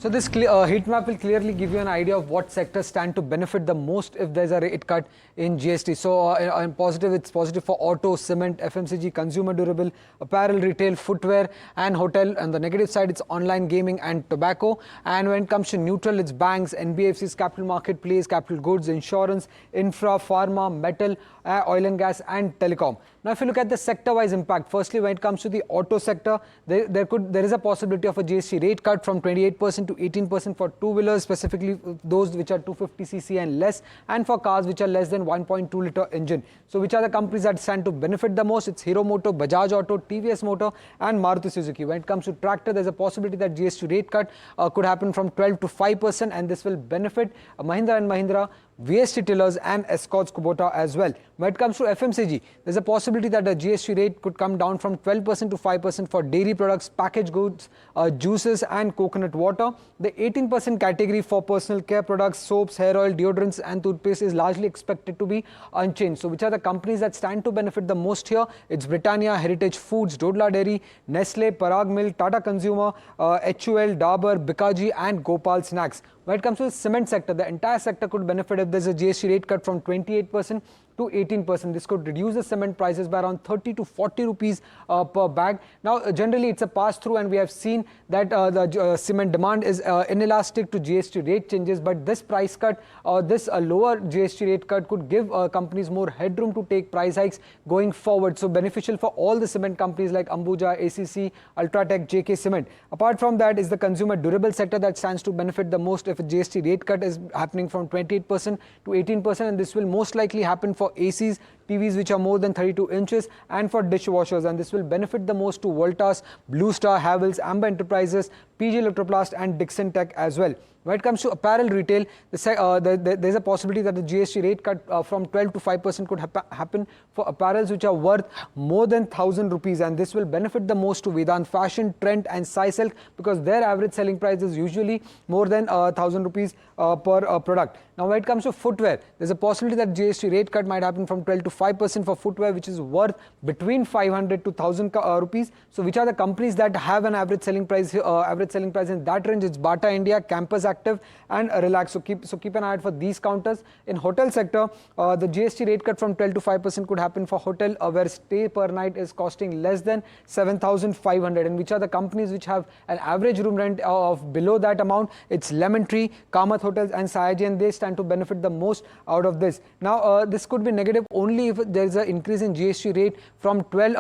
So this heat map will clearly give you an idea of what sectors stand to benefit the most if there's a rate cut in GST. So in positive, it's positive for auto, cement, FMCG, consumer durable, apparel, retail, footwear and hotel. On the negative side, it's online gaming and tobacco. And when it comes to neutral, it's banks, NBFCs, capital market plays, capital goods, insurance, infra, pharma, metal, oil and gas and telecom. Now, if you look at the sector-wise impact, firstly, when it comes to the auto sector, there is a possibility of a GST rate cut from 28% to 18% for two-wheelers, specifically those which are 250cc and less, and for cars which are less than 1.2-litre engine. So, which are the companies that stand to benefit the most? It's Hero Moto, Bajaj Auto, TVS Motor, and Maruti Suzuki. When it comes to tractor, there's a possibility that GST rate cut could happen from 12 to 5%, and this will benefit Mahindra and Mahindra, VST tillers and Escorts Kubota as well. When it comes to FMCG, there's a possibility that the GST rate could come down from 12% to 5% for dairy products, packaged goods, juices and coconut water. The 18% category for personal care products, soaps, hair oil, deodorants and toothpaste is largely expected to be unchanged. So which are the companies that stand to benefit the most here? It's Britannia, Heritage Foods, Dodla Dairy, Nestle, Parag Milk, Tata Consumer, HUL, Dabur, Bikaji and Gopal Snacks. When it comes to the cement sector, the entire sector could benefit if there's a GST rate cut from 28% to 18%. This could reduce the cement prices by around 30 to 40 rupees per bag. Now, generally, it's a pass-through, and we have seen that the cement demand is inelastic to GST rate changes. But this price cut, this lower GST rate cut could give companies more headroom to take price hikes going forward. So, beneficial for all the cement companies like Ambuja, ACC, Ultratech, JK Cement. Apart from that, is the consumer durable sector that stands to benefit the most if a GST rate cut is happening from 28% to 18%, and this will most likely happen for ACs, TVs which are more than 32 inches and for dishwashers, and this will benefit the most to Voltas, Blue Star, Havells, Amber Enterprises, PG Electroplast and Dixon Tech as well. When it comes to apparel retail, there's a possibility that the GST rate cut from 12 to 5% could happen for apparels which are worth more than 1,000 rupees, and this will benefit the most to Vedant Fashion, Trent and Sisilk because their average selling price is usually more than 1,000 rupees per product. Now, when it comes to footwear, there's a possibility that GST rate cut might happen from 12 to 5% for footwear which is worth between 500 to 1,000 rupees. So, which are the companies that have an average selling price in that range? It's Bata India, Campus Active and Relax. So keep an eye out for these counters. In hotel sector, the GST rate cut from 12 to 5% could happen for hotel where stay per night is costing less than 7,500. And which are the companies which have an average room rent of below that amount? It's Lemon Tree, Kamath Hotels and Sayaji, and they stand to benefit the most out of this. Now, this could be negative only if there is an increase in GST rate from current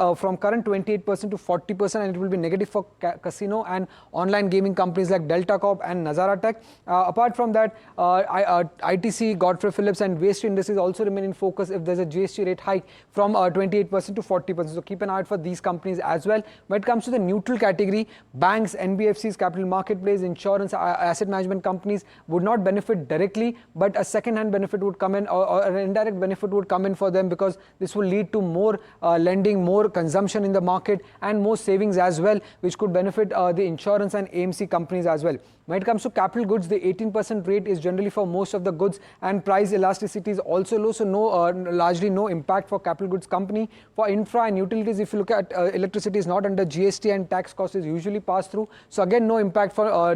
28% to 40%, and it will be negative for casino and online gaming companies like Delta Corp and Nazara Tech. Apart from that, ITC, Godfrey Phillips and Waste Industries also remain in focus if there's a GST rate hike from 28% to 40%. So keep an eye out for these companies as well. When it comes to the neutral category, banks, NBFCs, capital marketplace, insurance, asset management companies would not benefit directly, but a second-hand benefit would come in, or an indirect benefit would come in for them because this will lead to more lending, more consumption in the market and more savings as well, which could benefit the insurance and AMC companies as well. When it comes to capital goods, the 18% rate is generally for most of the goods, and price elasticity is also low, so largely no impact for capital goods company. For infra and utilities, if you look at electricity is not under GST and tax cost is usually passed through, so again no impact for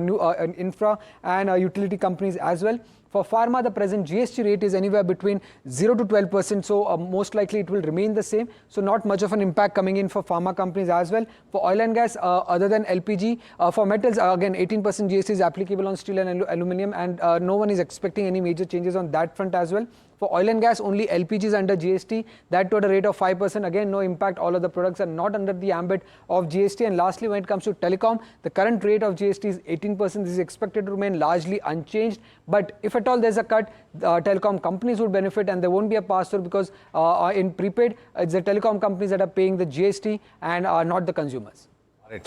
infra and utility companies as well. For pharma, the present GST rate is anywhere between 0 to 12%, so most likely it will remain the same. So not much of an impact coming in for pharma companies as well. For oil and gas, other than LPG, for metals, again 18% GST is applicable on steel and aluminium, and no one is expecting any major changes on that front as well. For oil and gas, only LPG is under GST, that to at a rate of 5%. Again, no impact. All of the products are not under the ambit of GST. And lastly, when it comes to telecom, the current rate of GST is 18%. This is expected to remain largely unchanged. But if at all there's a cut, telecom companies would benefit and there won't be a pass-through because in prepaid, it's the telecom companies that are paying the GST and not the consumers. All right.